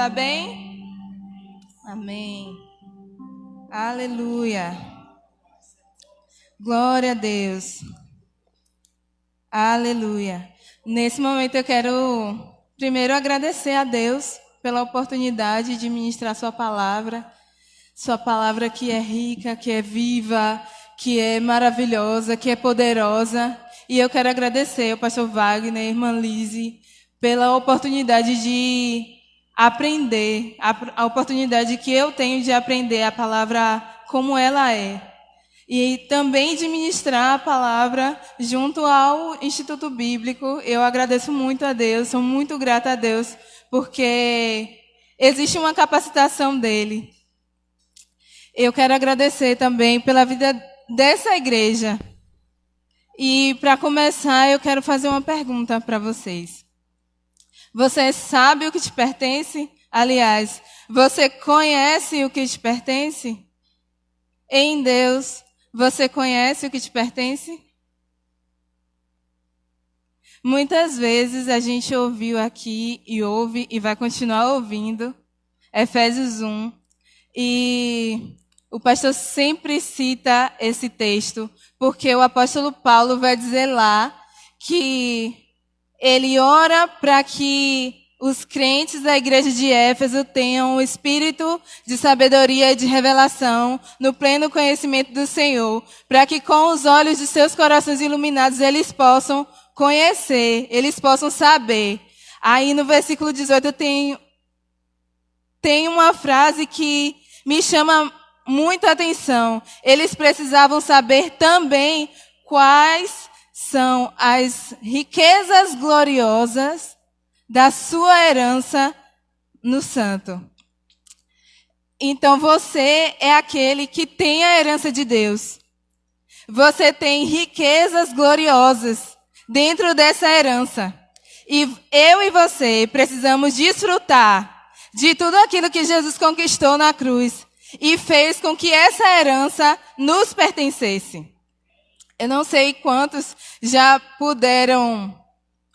está bem? Amém. Aleluia. Glória a Deus. Aleluia. Nesse momento eu quero primeiro agradecer a Deus pela oportunidade de ministrar sua palavra que é rica, que é viva, que é maravilhosa, que é poderosa. E eu quero agradecer ao pastor Wagner e a irmã Lise pela oportunidade de aprender, a oportunidade que eu tenho de aprender a palavra como ela é. E também de ministrar a palavra junto ao Instituto Bíblico. Eu agradeço muito a Deus, sou muito grata a Deus, porque existe uma capacitação dele. Eu quero agradecer também pela vida dessa igreja. E para começar, eu quero fazer uma pergunta para vocês. Você sabe o que te pertence? Aliás, você conhece o que te pertence? Em Deus, você conhece o que te pertence? Muitas vezes a gente ouviu aqui e ouve e vai continuar ouvindo Efésios 1. E o pastor sempre cita esse texto, porque o apóstolo Paulo vai dizer lá que ele ora para que os crentes da igreja de Éfeso tenham o espírito de sabedoria e de revelação no pleno conhecimento do Senhor, para que com os olhos de seus corações iluminados eles possam conhecer, eles possam saber. Aí no versículo 18 tem uma frase que me chama muita atenção. Eles precisavam saber também quais são as riquezas gloriosas da sua herança no Santo. Então você é aquele que tem a herança de Deus. Você tem riquezas gloriosas dentro dessa herança. E eu e você precisamos desfrutar de tudo aquilo que Jesus conquistou na cruz e fez com que essa herança nos pertencesse. Eu não sei quantos já puderam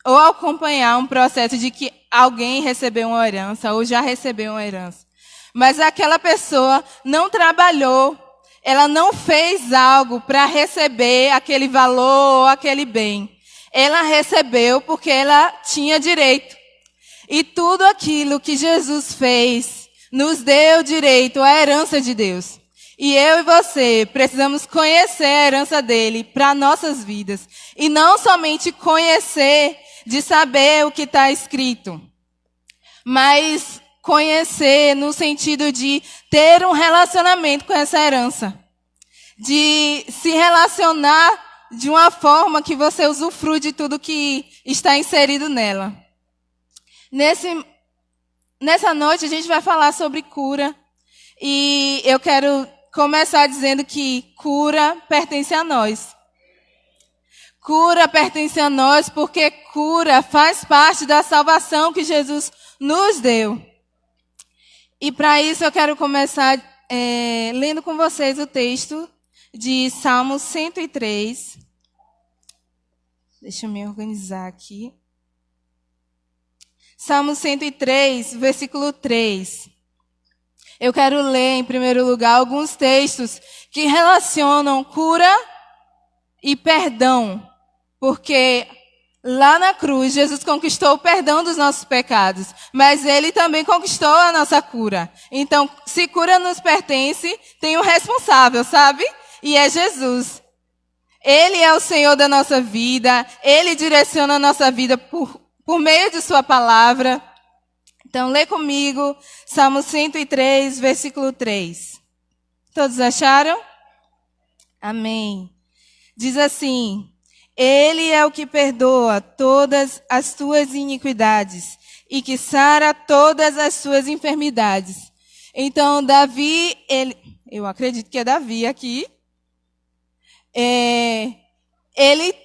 ou acompanhar um processo de que alguém recebeu uma herança ou já recebeu uma herança. Mas aquela pessoa não trabalhou, ela não fez algo para receber aquele valor ou aquele bem. Ela recebeu porque ela tinha direito. E tudo aquilo que Jesus fez nos deu direito à herança de Deus. E eu e você precisamos conhecer a herança dele para nossas vidas. E não somente conhecer de saber o que está escrito, mas conhecer no sentido de ter um relacionamento com essa herança. De se relacionar de uma forma que você usufrui de tudo que está inserido nela. Nessa noite a gente vai falar sobre cura. E eu quero começar dizendo que cura pertence a nós. Cura pertence a nós porque cura faz parte da salvação que Jesus nos deu. E para isso eu quero começar lendo com vocês o texto de Salmo 103. Deixa eu me organizar aqui. Salmo 103, versículo 3. Eu quero ler, em primeiro lugar, alguns textos que relacionam cura e perdão. Porque lá na cruz, Jesus conquistou o perdão dos nossos pecados. Mas ele também conquistou a nossa cura. Então, se cura nos pertence, tem um responsável, sabe? E é Jesus. Ele é o Senhor da nossa vida. Ele direciona a nossa vida por meio de sua palavra. Então, lê comigo, Salmo 103, versículo 3. Todos acharam? Amém. Diz assim: Ele é o que perdoa todas as tuas iniquidades e que sara todas as suas enfermidades. Então, Davi, eu acredito que é Davi aqui, ele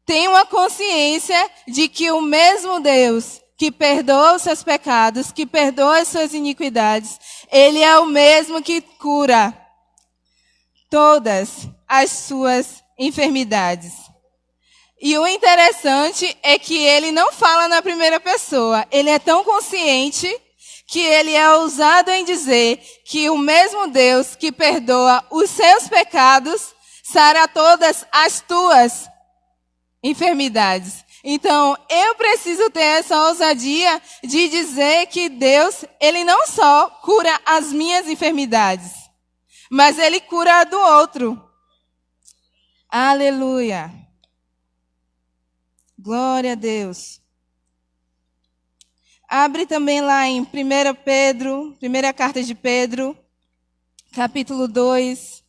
tem uma consciência de que o mesmo Deus que perdoa os seus pecados, que perdoa as suas iniquidades, ele é o mesmo que cura todas as suas enfermidades. E o interessante é que ele não fala na primeira pessoa. Ele é tão consciente que ele é ousado em dizer que o mesmo Deus que perdoa os seus pecados sara todas as tuas enfermidades. Então, eu preciso ter essa ousadia de dizer que Deus, ele não só cura as minhas enfermidades, mas ele cura a do outro. Aleluia. Glória a Deus. Abre também lá em 1 Pedro, primeira carta de Pedro, capítulo 2.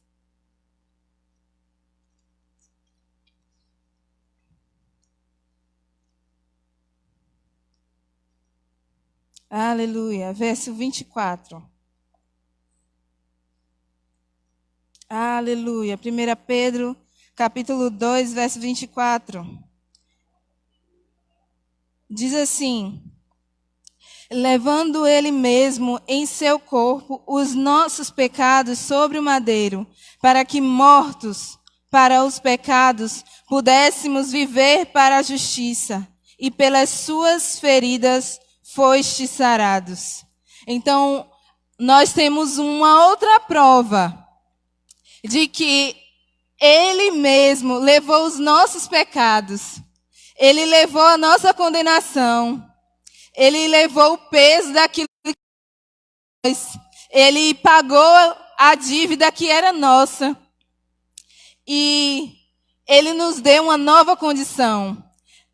Aleluia. Verso 24. Aleluia. 1 Pedro, capítulo 2, verso 24. Diz assim: levando ele mesmo em seu corpo os nossos pecados sobre o madeiro, para que, mortos para os pecados, pudéssemos viver para a justiça, e pelas suas feridas fostes sarados. Então, nós temos uma outra prova de que ele mesmo levou os nossos pecados, ele levou a nossa condenação, ele levou o peso daquilo que nós, ele pagou a dívida que era nossa. E ele nos deu uma nova condição.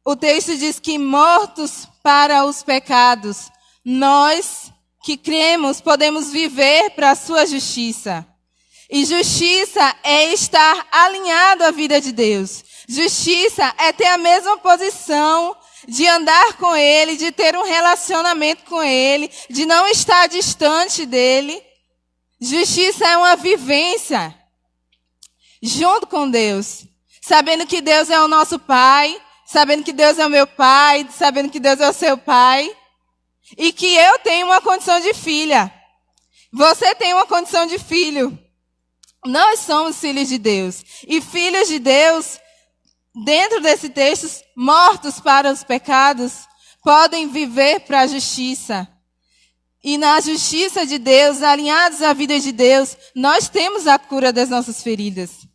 O texto diz que mortos para os pecados, nós que cremos podemos viver para a sua justiça. E justiça é estar alinhado à vida de Deus. Justiça é ter a mesma posição de andar com Ele, de ter um relacionamento com Ele, de não estar distante dEle. Justiça é uma vivência junto com Deus, sabendo que Deus é o nosso Pai, sabendo que Deus é o meu Pai, sabendo que Deus é o seu Pai, e que eu tenho uma condição de filha. Você tem uma condição de filho. Nós somos filhos de Deus. E filhos de Deus, dentro desse texto, mortos para os pecados, podem viver para a justiça. E na justiça de Deus, alinhados à vida de Deus, nós temos a cura das nossas feridas.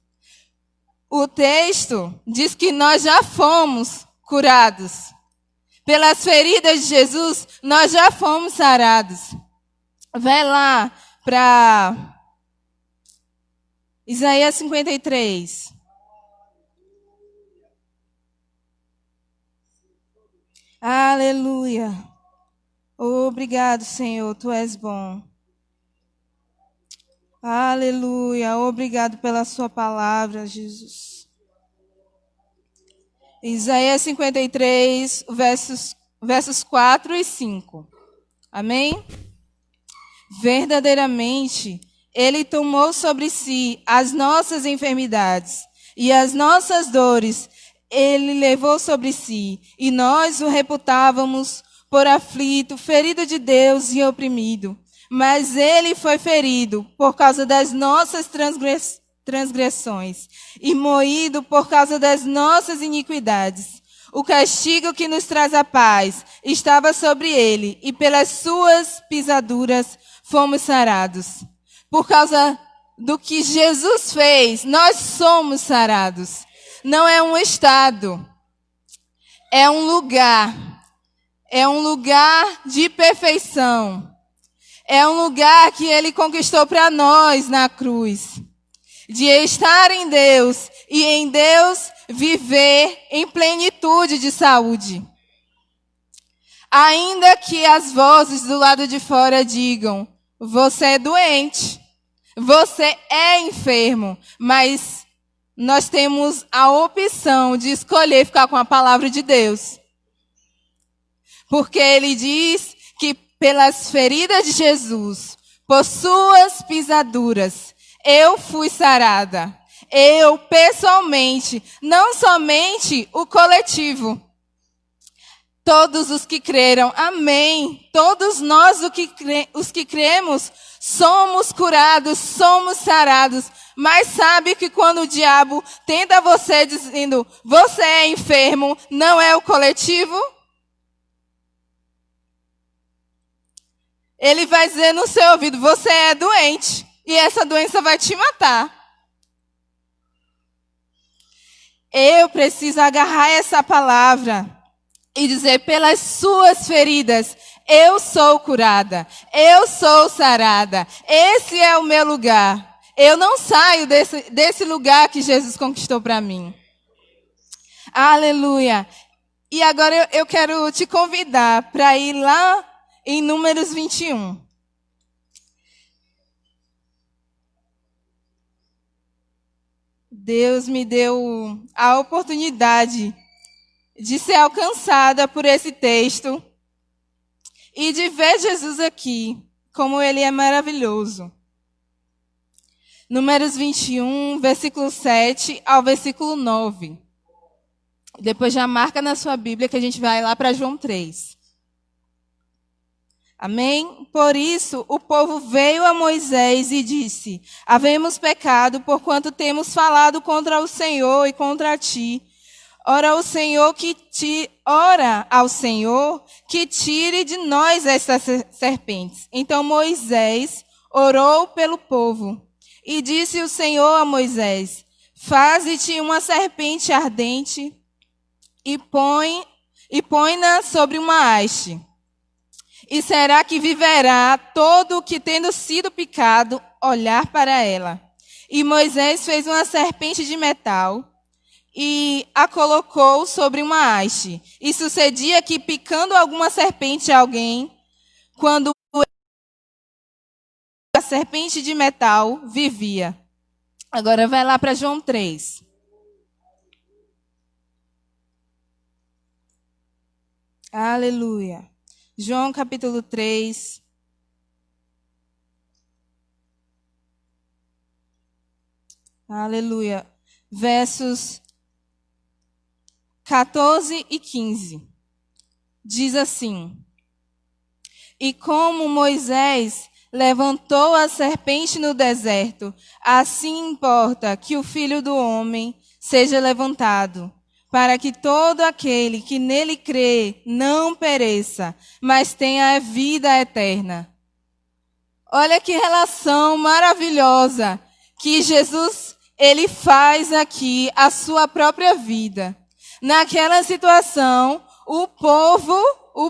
O texto diz que nós já fomos curados. Pelas feridas de Jesus, nós já fomos sarados. Vai lá para Isaías 53. Aleluia. Obrigado, Senhor, Tu és bom. Aleluia. Obrigado pela Sua palavra, Jesus. Isaías 53, versos 4 e 5. Amém? Verdadeiramente, Ele tomou sobre si as nossas enfermidades e as nossas dores Ele levou sobre si, e nós o reputávamos por aflito, ferido de Deus e oprimido. Mas Ele foi ferido por causa das nossas transgressões e moído por causa das nossas iniquidades. O castigo que nos traz a paz estava sobre Ele, e pelas suas pisaduras fomos sarados. Por causa do que Jesus fez, nós somos sarados. Não é um estado, é um lugar. É um lugar de perfeição. É um lugar que Ele conquistou para nós na cruz. De estar em Deus e em Deus viver em plenitude de saúde. Ainda que as vozes do lado de fora digam: você é doente, você é enfermo, mas nós temos a opção de escolher ficar com a palavra de Deus. Porque Ele diz que pelas feridas de Jesus, por suas pisaduras, eu fui sarada. Eu, pessoalmente, não somente o coletivo. Todos os que creram, amém. Todos nós, os que cremos, somos curados, somos sarados. Mas sabe que quando o diabo tenta você dizendo, você é enfermo, não é o coletivo? Ele vai dizer no seu ouvido: você é doente e essa doença vai te matar. Eu preciso agarrar essa palavra e dizer: pelas suas feridas, eu sou curada, eu sou sarada, esse é o meu lugar. Eu não saio desse lugar que Jesus conquistou para mim. Aleluia. E agora eu quero te convidar para ir lá em Números 21. Deus me deu a oportunidade de ser alcançada por esse texto e de ver Jesus aqui, como ele é maravilhoso. Números 21, versículo 7 ao versículo 9. Depois já marca na sua Bíblia que a gente vai lá para João 3. Amém? Por isso, o povo veio a Moisés e disse: havemos pecado, porquanto temos falado contra o Senhor e contra ti. Ora ao Senhor que tire de nós estas serpentes. Então Moisés orou pelo povo. E disse o Senhor a Moisés: faze-te uma serpente ardente e põe-na sobre uma haste. E será que viverá todo o que, tendo sido picado, olhar para ela. E Moisés fez uma serpente de metal e a colocou sobre uma haste. E sucedia que, picando alguma serpente a alguém, quando a serpente de metal vivia. Agora vai lá para João 3. Aleluia. João capítulo 3. Aleluia. Versos 14 e 15. Diz assim: e como Moisés levantou a serpente no deserto, assim importa que o Filho do Homem seja levantado, para que todo aquele que nele crê não pereça, mas tenha a vida eterna. Olha que relação maravilhosa que Jesus, ele faz aqui a sua própria vida. Naquela situação, o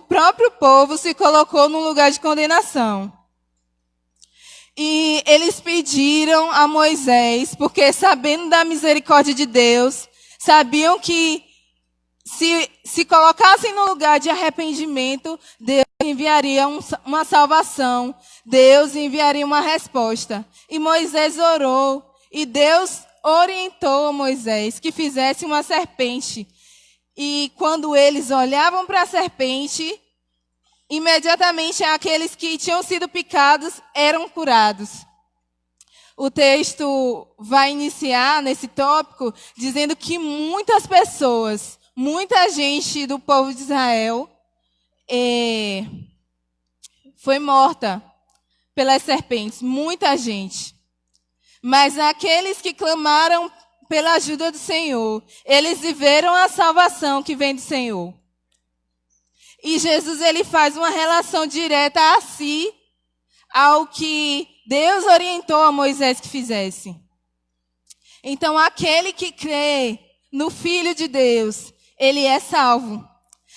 próprio povo se colocou num lugar de condenação. E eles pediram a Moisés, porque sabendo da misericórdia de Deus, sabiam que se colocassem no lugar de arrependimento, Deus enviaria uma salvação, Deus enviaria uma resposta. E Moisés orou, e Deus orientou a Moisés que fizesse uma serpente. E quando eles olhavam para a serpente, imediatamente aqueles que tinham sido picados eram curados. O texto vai iniciar nesse tópico dizendo que muitas pessoas, muita gente do povo de Israel foi morta pelas serpentes, muita gente. Mas aqueles que clamaram pela ajuda do Senhor, eles viveram a salvação que vem do Senhor. E Jesus, ele faz uma relação direta a si, ao que Deus orientou a Moisés que fizesse. Então, aquele que crê no Filho de Deus, ele é salvo.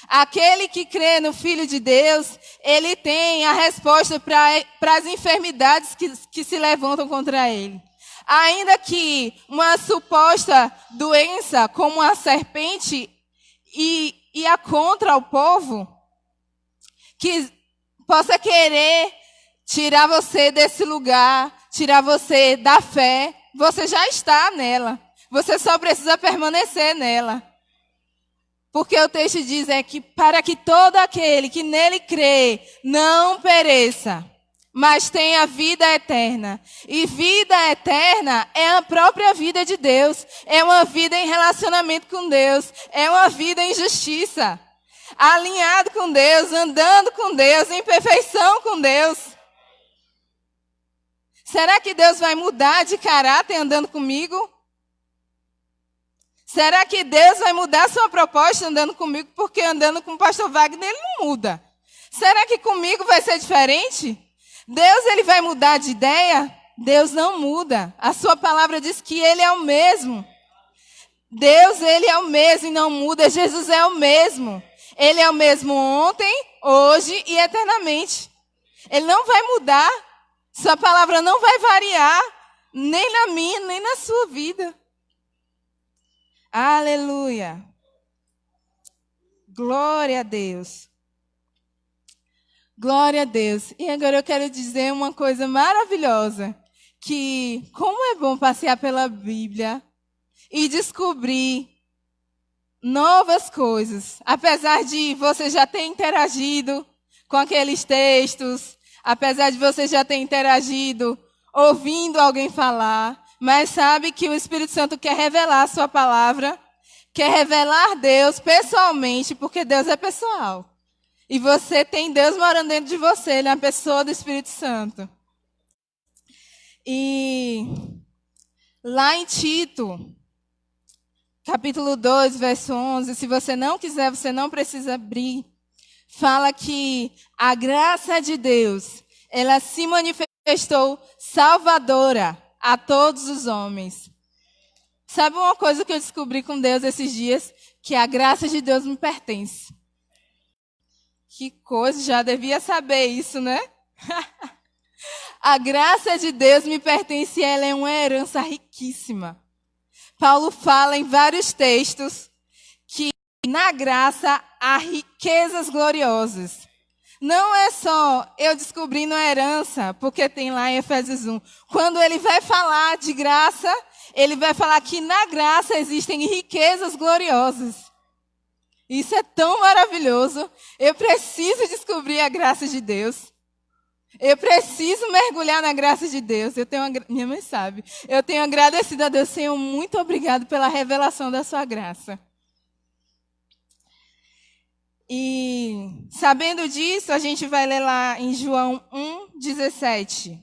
Aquele que crê no Filho de Deus, ele tem a resposta para as enfermidades que se levantam contra ele. Ainda que uma suposta doença, como a serpente, ia contra o povo, que possa querer tirar você desse lugar, tirar você da fé, você já está nela. Você só precisa permanecer nela. Porque o texto diz que para que todo aquele que nele crê não pereça, mas tenha vida eterna. E vida eterna é a própria vida de Deus. É uma vida em relacionamento com Deus. É uma vida em justiça. Alinhado com Deus, andando com Deus, em perfeição com Deus. Será que Deus vai mudar de caráter andando comigo? Será que Deus vai mudar sua proposta andando comigo? Porque andando com o pastor Wagner ele não muda. Será que comigo vai ser diferente? Deus, ele vai mudar de ideia? Deus não muda. A sua palavra diz que ele é o mesmo. Deus, ele é o mesmo e não muda. Jesus é o mesmo. Ele é o mesmo ontem, hoje e eternamente. Ele não vai mudar. Sua palavra não vai variar, nem na minha, nem na sua vida. Aleluia. Glória a Deus. Glória a Deus. E agora eu quero dizer uma coisa maravilhosa, que como é bom passear pela Bíblia e descobrir novas coisas. Apesar de você já ter interagido com aqueles textos, apesar de você já ter interagido ouvindo alguém falar, mas sabe que o Espírito Santo quer revelar a sua palavra, quer revelar Deus pessoalmente, porque Deus é pessoal. E você tem Deus morando dentro de você, ele é a pessoa do Espírito Santo. E lá em Tito, capítulo 2, verso 11, se você não quiser, você não precisa abrir, fala que a graça de Deus, ela se manifestou salvadora a todos os homens. Sabe uma coisa que eu descobri com Deus esses dias? Que a graça de Deus me pertence. Que coisa, já devia saber isso, né? A graça de Deus me pertence e ela é uma herança riquíssima. Paulo fala em vários textos que na graça há riquezas gloriosas. Não é só eu descobrindo a herança, porque tem lá em Efésios 1. Quando ele vai falar de graça, ele vai falar que na graça existem riquezas gloriosas. Isso é tão maravilhoso. Eu preciso descobrir a graça de Deus. Eu preciso mergulhar na graça de Deus. Minha mãe sabe. Eu tenho agradecido a Deus, Senhor, muito obrigado pela revelação da sua graça. E sabendo disso, a gente vai ler lá em João 1:17.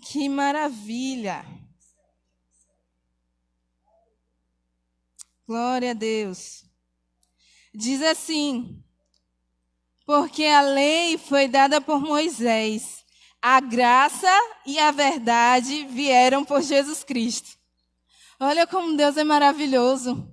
Que maravilha! Glória a Deus. Diz assim: porque a lei foi dada por Moisés, a graça e a verdade vieram por Jesus Cristo. Olha como Deus é maravilhoso.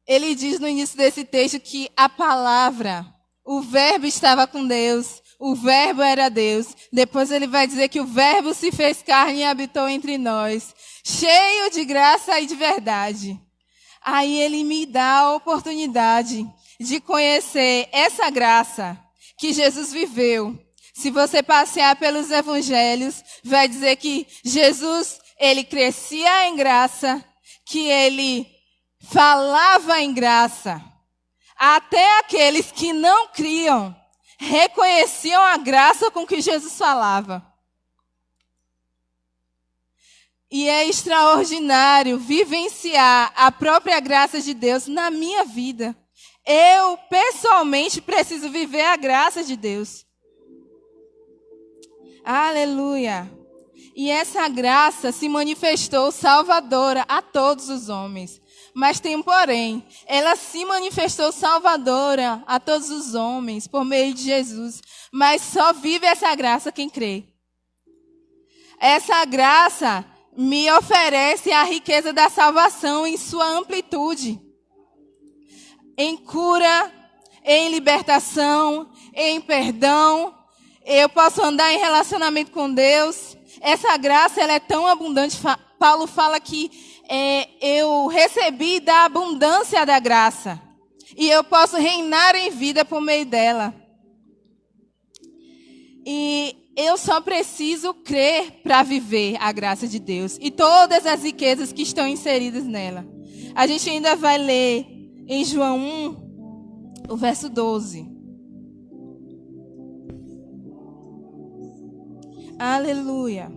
Ele diz no início desse texto que a palavra, o verbo estava com Deus, o verbo era Deus. Depois ele vai dizer que o verbo se fez carne e habitou entre nós, cheio de graça e de verdade. Aí ele me dá a oportunidade de conhecer essa graça que Jesus viveu. Se você passear pelos evangelhos, vai dizer que Jesus, ele crescia em graça, que ele falava em graça. Até aqueles que não criam reconheciam a graça com que Jesus falava. E é extraordinário vivenciar a própria graça de Deus na minha vida. Eu, pessoalmente, preciso viver a graça de Deus. Aleluia! E essa graça se manifestou salvadora a todos os homens. Mas tem um porém, ela se manifestou salvadora a todos os homens por meio de Jesus. Mas só vive essa graça quem crê. Essa graça me oferece a riqueza da salvação em sua amplitude. Em cura, em libertação, em perdão. Eu posso andar em relacionamento com Deus. Essa graça ela é tão abundante. Paulo fala que eu recebi da abundância da graça. E eu posso reinar em vida por meio dela. E eu só preciso crer para viver a graça de Deus. E todas as riquezas que estão inseridas nela. A gente ainda vai ler em João 1, o verso 12. Aleluia.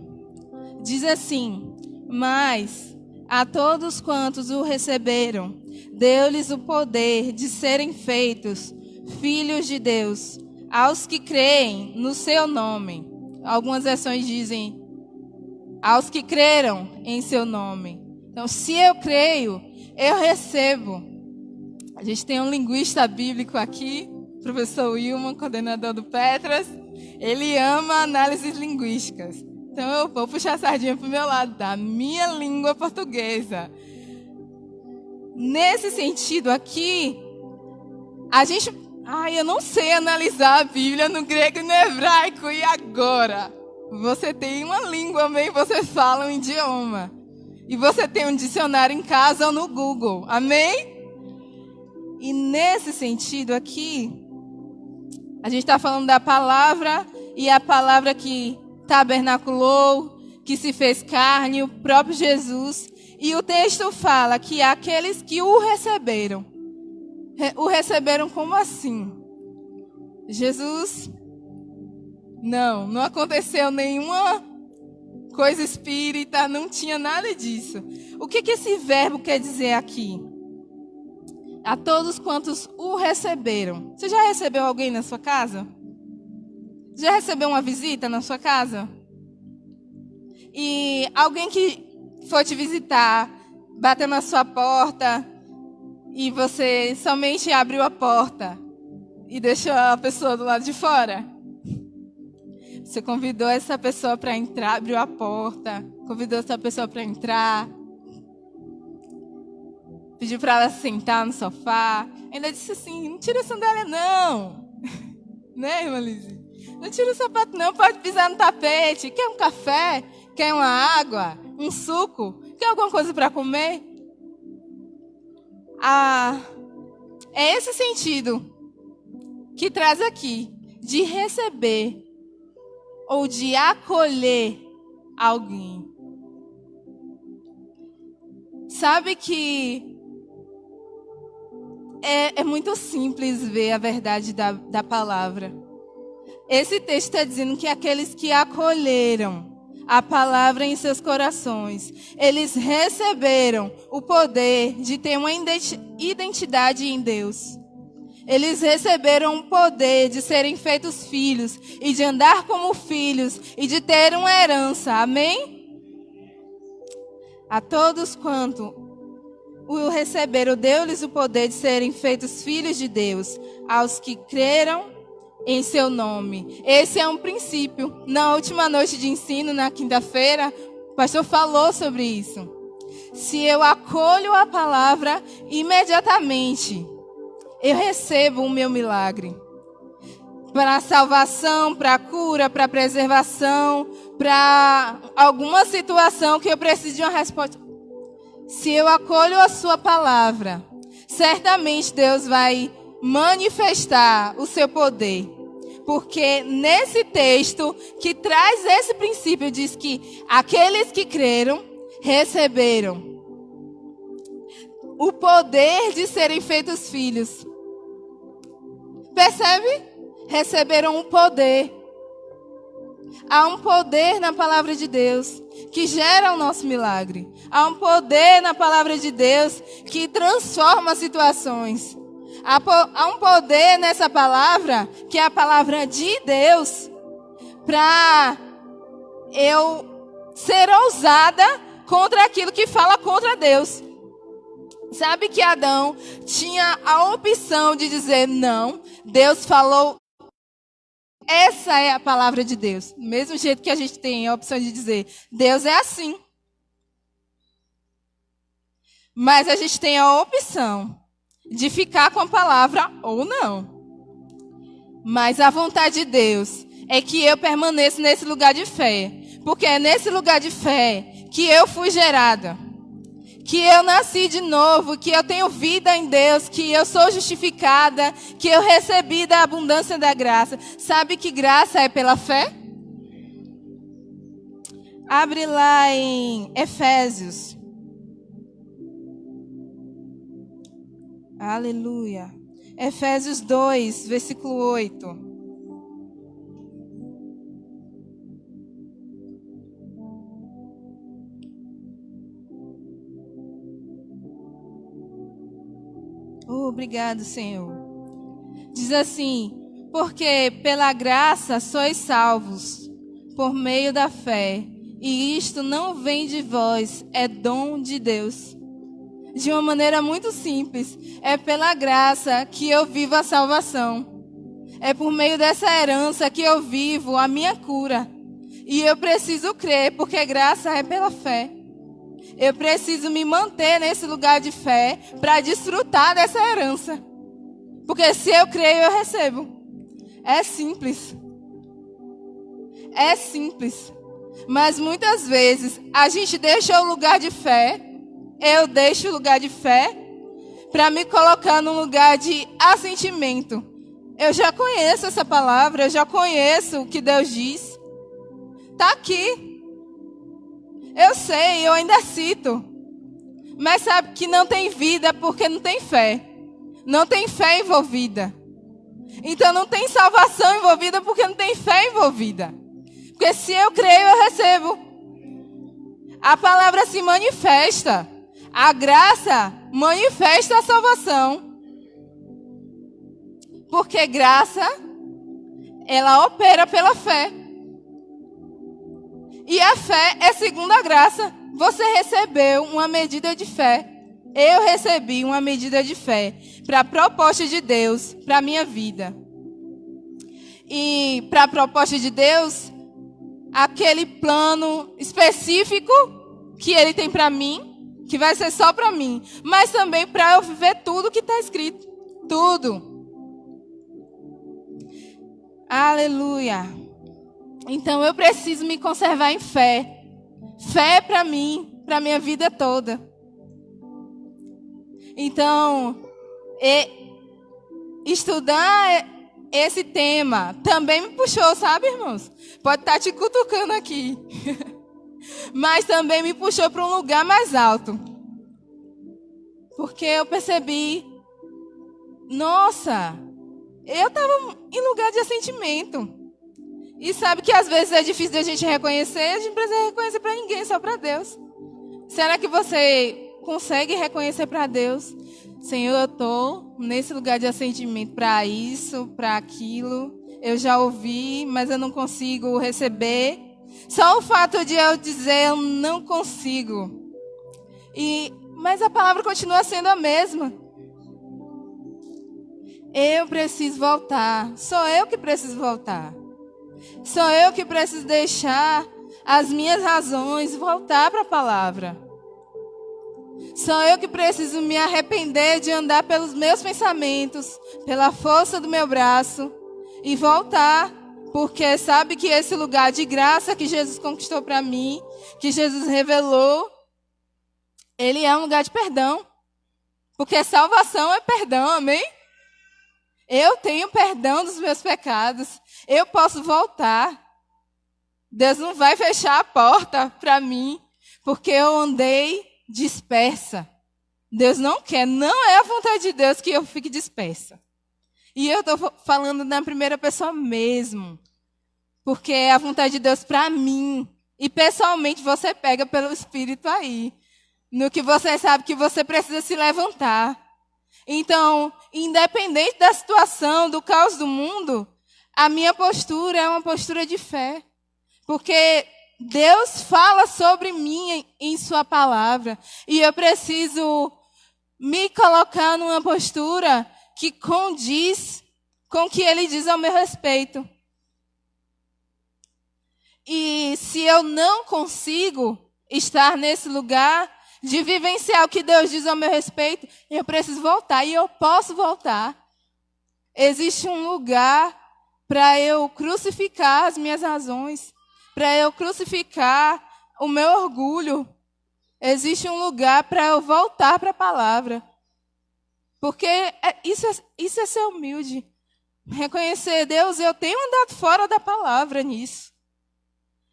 Diz assim: mas a todos quantos o receberam, deu-lhes o poder de serem feitos filhos de Deus, aos que creem no seu nome. Algumas versões dizem, aos que creram em seu nome. Então, se eu creio, eu recebo A gente tem um linguista bíblico aqui, professor Wilman, coordenador do Petras. Ele ama análises linguísticas. Então eu vou puxar a sardinha para o meu lado, da minha língua portuguesa. Nesse sentido aqui, a gente... eu não sei analisar a Bíblia no grego e no hebraico. E agora? Você tem uma língua, amém? Você fala um idioma. E você tem um dicionário em casa ou no Google, amém? E nesse sentido aqui, a gente está falando da palavra, e a palavra que tabernaculou, que se fez carne, o próprio Jesus. E o texto fala que aqueles que o receberam como assim? Jesus, não aconteceu nenhuma coisa espírita, não tinha nada disso. O que esse verbo quer dizer aqui? A todos quantos o receberam. Você já recebeu alguém na sua casa? Já recebeu uma visita na sua casa? E alguém que for te visitar, bateu na sua porta e você somente abriu a porta e deixou a pessoa do lado de fora? Você convidou essa pessoa para entrar, abriu a porta, convidou essa pessoa para entrar, pediu para ela sentar no sofá, ainda disse assim, não tira a sandália não. Né, irmã Lizzie? Não tira o sapato não, pode pisar no tapete. Quer um café? Quer uma água? Um suco? Quer alguma coisa para comer? É esse sentido que traz aqui, de receber ou de acolher alguém. Sabe que é muito simples ver a verdade da palavra. Esse texto está dizendo que aqueles que acolheram a palavra em seus corações, eles receberam o poder de ter uma identidade em Deus. Eles receberam o poder de serem feitos filhos e de andar como filhos e de ter uma herança. Amém? A todos quanto o receberam, deu-lhes o poder de serem feitos filhos de Deus, aos que creram em seu nome. Esse é um princípio. Na última noite de ensino, na quinta-feira, o pastor falou sobre isso. Se eu acolho a palavra, imediatamente eu recebo o meu milagre. Para a salvação, para a cura, para a preservação, para alguma situação que eu preciso de uma resposta. Se eu acolho a sua palavra, certamente Deus vai manifestar o seu poder. Porque nesse texto que traz esse princípio, diz que aqueles que creram, receberam o poder de serem feitos filhos. Percebe? Receberam um poder. Há um poder na palavra de Deus que gera o nosso milagre. Há um poder na palavra de Deus que transforma situações. Há um poder nessa palavra, que é a palavra de Deus, para eu ser ousada contra aquilo que fala contra Deus. Sabe que Adão tinha a opção de dizer não, Deus falou. Essa é a palavra de Deus. Do mesmo jeito que a gente tem a opção de dizer, Deus é assim. Mas a gente tem a opção de ficar com a palavra ou não. Mas a vontade de Deus é que eu permaneça nesse lugar de fé. Porque é nesse lugar de fé que eu fui gerada. Que eu nasci de novo, que eu tenho vida em Deus, que eu sou justificada, que eu recebi da abundância da graça. Sabe que graça é pela fé? Abre lá em Efésios. Aleluia. Efésios 2, versículo 8. Obrigado, Senhor. Diz assim: porque pela graça sois salvos, por meio da fé, e isto não vem de vós, é dom de Deus. de uma maneira muito simples. É pela graça que eu vivo a salvação. É por meio dessa herança que eu vivo a minha cura. E eu preciso crer, porque graça é pela fé. Eu preciso me manter nesse lugar de fé para desfrutar dessa herança. Porque se eu creio, eu recebo. É simples. É simples. Mas muitas vezes a gente deixa o lugar de fé, eu deixo o lugar de fé, para me colocar num lugar de assentimento. Eu já conheço essa palavra, eu já conheço o que Deus diz. Está aqui. Eu sei, eu ainda cito. Mas sabe que não tem vida porque não tem fé. Não tem fé envolvida. Então não tem salvação envolvida porque não tem fé envolvida. Porque se eu creio, eu recebo. A palavra se manifesta. A graça manifesta a salvação. Porque graça, ela opera pela fé. E a fé é segundo a graça. Você recebeu uma medida de fé. Eu recebi uma medida de fé para a proposta de Deus para a minha vida. E para a proposta de Deus, aquele plano específico que Ele tem para mim, que vai ser só para mim, mas também para eu viver tudo que está escrito. Tudo. Aleluia. Então eu preciso me conservar em fé. Fé para mim, para minha vida toda. Então, estudar esse tema também me puxou, sabe, irmãos? Pode estar te cutucando aqui. Mas também me puxou para um lugar mais alto. Porque eu percebi, nossa, eu estava em lugar de assentimento. E sabe que às vezes é difícil de a gente reconhecer, a gente não precisa reconhecer para ninguém, só para Deus. Será que você consegue reconhecer para Deus? Senhor, eu estou nesse lugar de assentimento para isso, para aquilo. Eu já ouvi, mas eu não consigo receber. Só o fato de eu dizer eu não consigo. Mas a palavra continua sendo a mesma. Eu preciso voltar. Sou eu que preciso voltar. Sou eu que preciso deixar as minhas razões voltar para a palavra. Sou eu que preciso me arrepender de andar pelos meus pensamentos, pela força do meu braço e voltar, porque sabe que esse lugar de graça que Jesus conquistou para mim, que Jesus revelou, ele é um lugar de perdão. Porque salvação é perdão, amém? Eu tenho perdão dos meus pecados. Eu posso voltar. Deus não vai fechar a porta para mim, porque eu andei dispersa. Deus não quer, não é a vontade de Deus que eu fique dispersa. E eu estou falando na primeira pessoa mesmo, porque é a vontade de Deus para mim. E pessoalmente você pega pelo Espírito aí, no que você sabe que você precisa se levantar. Então, independente da situação, do caos do mundo, a minha postura é uma postura de fé. Porque Deus fala sobre mim em sua palavra. E eu preciso me colocar numa postura que condiz com o que Ele diz ao meu respeito. E se eu não consigo estar nesse lugar de vivenciar o que Deus diz ao meu respeito, eu preciso voltar. E eu posso voltar. Existe um lugar para eu crucificar as minhas razões, para eu crucificar o meu orgulho. Existe um lugar para eu voltar para a palavra. Porque isso é ser humilde. Reconhecer, Deus, eu tenho andado fora da palavra nisso.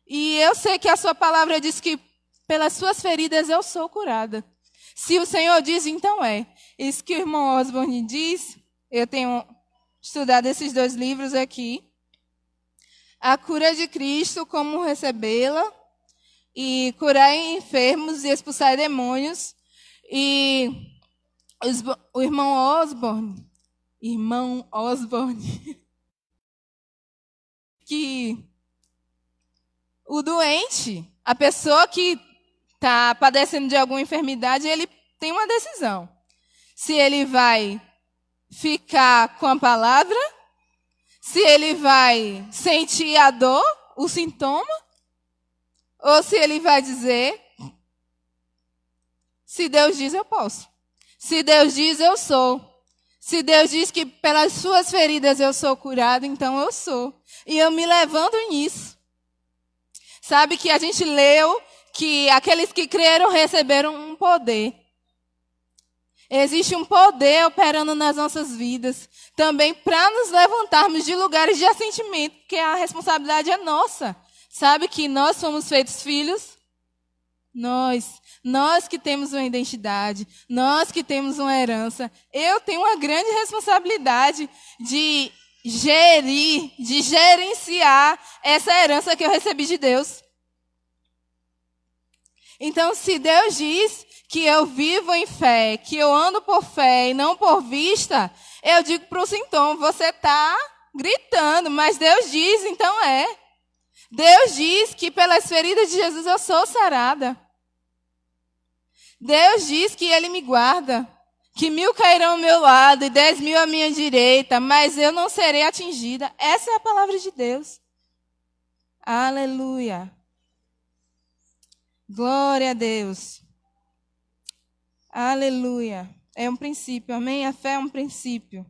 E eu sei que a sua palavra diz que pelas suas feridas eu sou curada. Se o Senhor diz, então é. Isso que o irmão Osborne diz, eu tenho estudado esses 2 livros aqui. A cura de Cristo, como recebê-la, e curar enfermos e expulsar demônios. E o irmão Osborne, que o doente, a pessoa que está padecendo de alguma enfermidade, ele tem uma decisão. Se ele vai ficar com a palavra, se ele vai sentir a dor, o sintoma, ou se ele vai dizer, se Deus diz, eu posso. Se Deus diz, eu sou. Se Deus diz que pelas suas feridas eu sou curado, então eu sou. E eu me levanto nisso. Sabe que a gente leu que aqueles que creram receberam um poder. Existe um poder operando nas nossas vidas, também para nos levantarmos de lugares de assentimento, porque a responsabilidade é nossa. Sabe que nós fomos feitos filhos? Nós que temos uma identidade, nós que temos uma herança. Eu tenho uma grande responsabilidade de gerir, de gerenciar essa herança que eu recebi de Deus. Então, se Deus diz que eu vivo em fé, que eu ando por fé e não por vista, eu digo para o sintoma, você está gritando, mas Deus diz, então é. Deus diz que pelas feridas de Jesus eu sou sarada. Deus diz que Ele me guarda, que 1000 cairão ao meu lado e 10.000 à minha direita, mas eu não serei atingida. Essa é a palavra de Deus. Aleluia. Glória a Deus. Aleluia. É um princípio, amém? A fé é um princípio.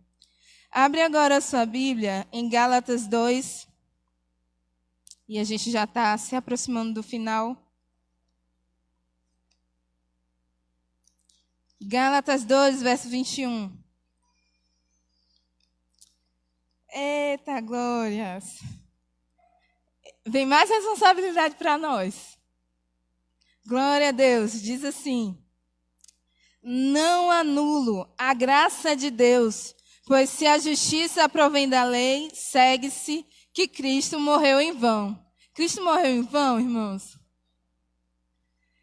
Abre agora a sua Bíblia em Gálatas 2. E a gente já está se aproximando do final. Gálatas 2, verso 21. Eita, glórias. Vem mais responsabilidade para nós. Glória a Deus. Diz assim: não anulo a graça de Deus, pois se a justiça provém da lei, segue-se que Cristo morreu em vão. Cristo morreu em vão, irmãos?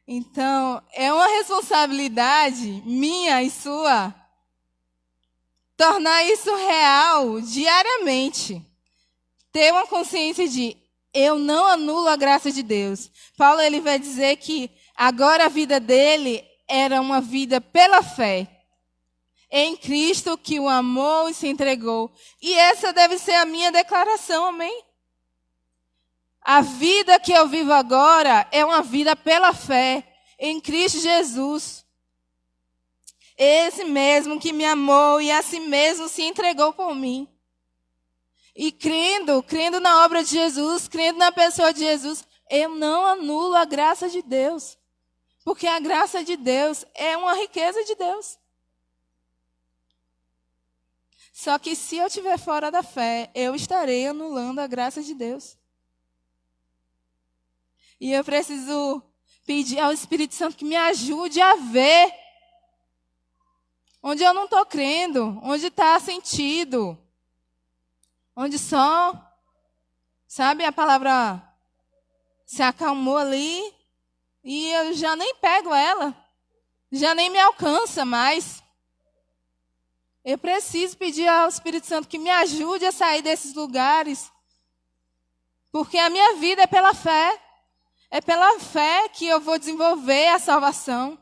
Então, é uma responsabilidade minha e sua tornar isso real diariamente. Ter uma consciência de eu não anulo a graça de Deus. Paulo ele vai dizer que agora a vida dele era uma vida pela fé. Em Cristo que o amou e se entregou. E essa deve ser a minha declaração, amém? A vida que eu vivo agora é uma vida pela fé em Cristo Jesus. Esse mesmo que me amou e a si mesmo se entregou por mim. E crendo na obra de Jesus, crendo na pessoa de Jesus, eu não anulo a graça de Deus. Porque a graça de Deus é uma riqueza de Deus. Só que se eu estiver fora da fé, eu estarei anulando a graça de Deus. E eu preciso pedir ao Espírito Santo que me ajude a ver onde eu não estou crendo, onde está sentido. Onde só, sabe, a palavra se acalmou ali e eu já nem pego ela, já nem me alcança mais. Eu preciso pedir ao Espírito Santo que me ajude a sair desses lugares, porque a minha vida é pela fé. É pela fé que eu vou desenvolver a salvação.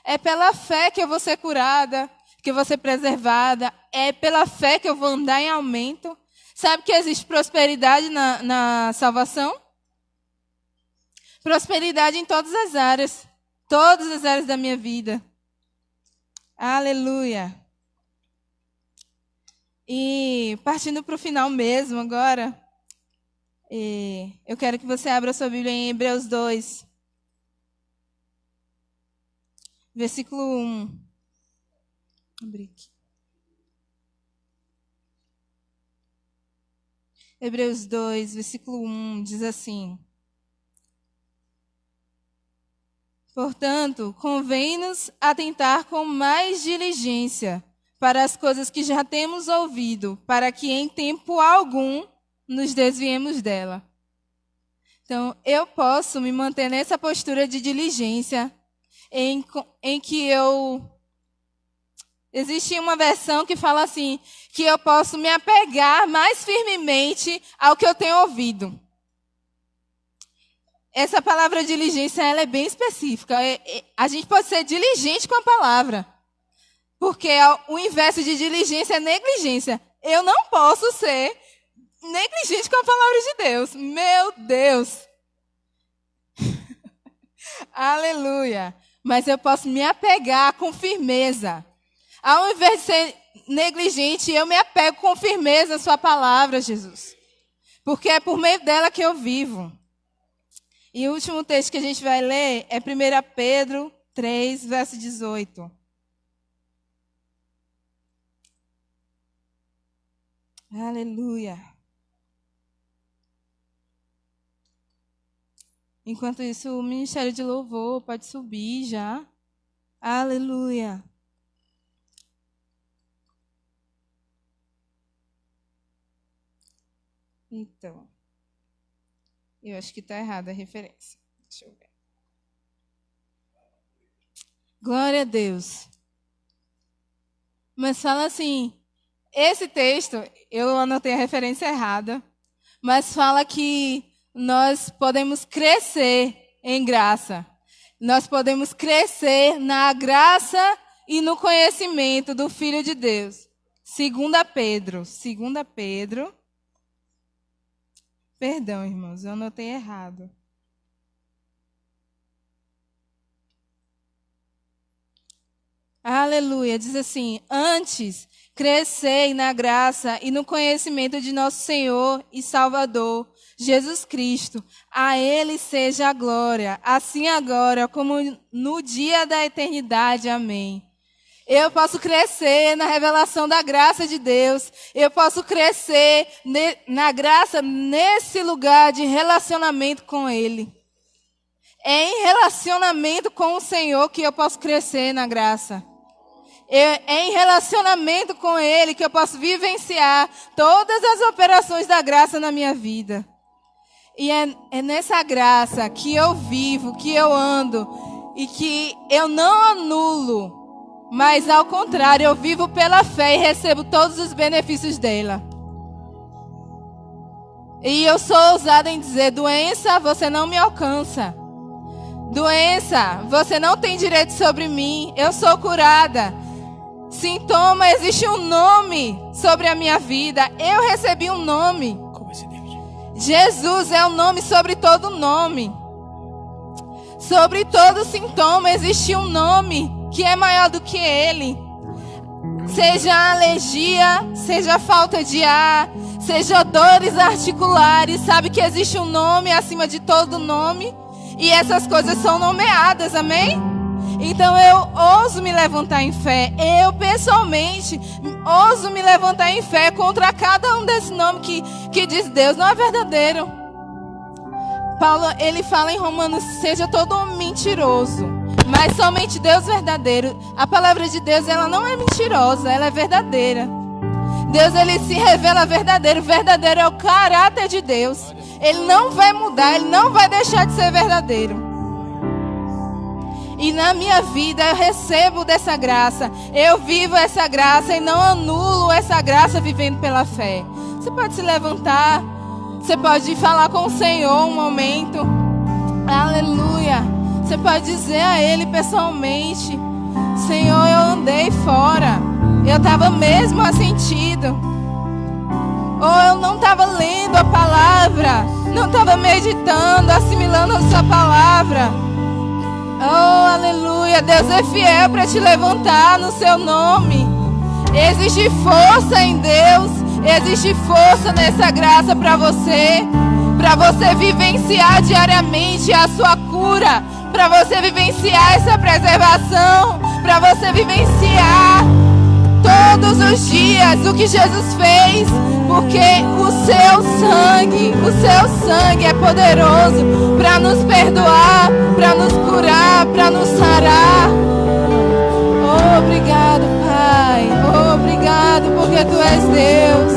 É pela fé que eu vou ser curada, que eu vou ser preservada. É pela fé que eu vou andar em aumento. Sabe que existe prosperidade na salvação? Prosperidade em todas as áreas da minha vida. Aleluia. E partindo para o final mesmo agora, eu quero que você abra a sua Bíblia em Hebreus 2, versículo 1. Abri aqui. Hebreus 2, versículo 1, diz assim: portanto, convém-nos atentar com mais diligência para as coisas que já temos ouvido, para que em tempo algum nos desviemos dela. Então, eu posso me manter nessa postura de diligência, em que eu... Existe uma versão que fala assim, que eu posso me apegar mais firmemente ao que eu tenho ouvido. essa palavra diligência ela é bem específica. A gente pode ser diligente com a palavra. Porque o inverso de diligência é negligência. Eu não posso ser negligente com a palavra de Deus. Meu Deus. Aleluia. Mas eu posso me apegar com firmeza. Ao invés de ser negligente, eu me apego com firmeza à sua palavra, Jesus. Porque é por meio dela que eu vivo. E o último texto que a gente vai ler é 1 Pedro 3, verso 18. Aleluia. Enquanto isso, o Ministério de Louvor pode subir já. Aleluia. Então, eu acho que está errada a referência. Deixa eu ver. Glória a Deus. Mas fala assim, esse texto, eu anotei a referência errada, mas fala que nós podemos crescer em graça. Nós podemos crescer na graça e no conhecimento do Filho de Deus. 2 Pedro. Perdão, irmãos, eu anotei errado. Aleluia. Diz assim, antes, crescei na graça e no conhecimento de nosso Senhor e Salvador, Jesus Cristo. A Ele seja a glória, assim agora como no dia da eternidade. Amém. Eu posso crescer na revelação da graça de Deus. Eu posso crescer na graça nesse lugar de relacionamento com Ele. É em relacionamento com o Senhor que eu posso crescer na graça. É em relacionamento com Ele que eu posso vivenciar todas as operações da graça na minha vida. E é nessa graça que eu vivo, que eu ando e que eu não anulo. Mas, ao contrário, eu vivo pela fé e recebo todos os benefícios dela. E eu sou ousada em dizer, doença, você não me alcança. Doença, você não tem direito sobre mim. Eu sou curada. Sintoma, existe um nome sobre a minha vida. Eu recebi um nome. Jesus é o nome sobre todo nome. Sobre todo sintoma existe um nome que é maior do que ele. Seja alergia, seja falta de ar, seja dores articulares, sabe que existe um nome acima de todo nome e essas coisas são nomeadas, amém? Então eu ouso me levantar em fé, eu pessoalmente ouso me levantar em fé contra cada um desses nomes que diz Deus, não é verdadeiro. Paulo, ele fala em Romanos, seja todo mentiroso, mas somente Deus verdadeiro. A palavra de Deus, ela não é mentirosa, ela é verdadeira. Deus, ele se revela verdadeiro. Verdadeiro é o caráter de Deus. Ele não vai mudar, ele não vai deixar de ser verdadeiro. E na minha vida eu recebo dessa graça. Eu vivo essa graça e não anulo essa graça vivendo pela fé. Você pode se levantar. Você pode falar com o Senhor um momento. Aleluia. Você pode dizer a Ele pessoalmente: Senhor, eu andei fora. Eu estava mesmo assentido. Ou eu não estava lendo a palavra. Não estava meditando, assimilando a sua palavra. Oh, aleluia. Deus é fiel para te levantar no seu nome. Existe força em Deus. Existe força nessa graça para você vivenciar diariamente a sua cura, para você vivenciar essa preservação, para você vivenciar todos os dias o que Jesus fez, porque o seu sangue é poderoso para nos perdoar, para nos curar, para nos sarar. Oh, obrigado, Pai. Oh, obrigado porque Tu és Deus.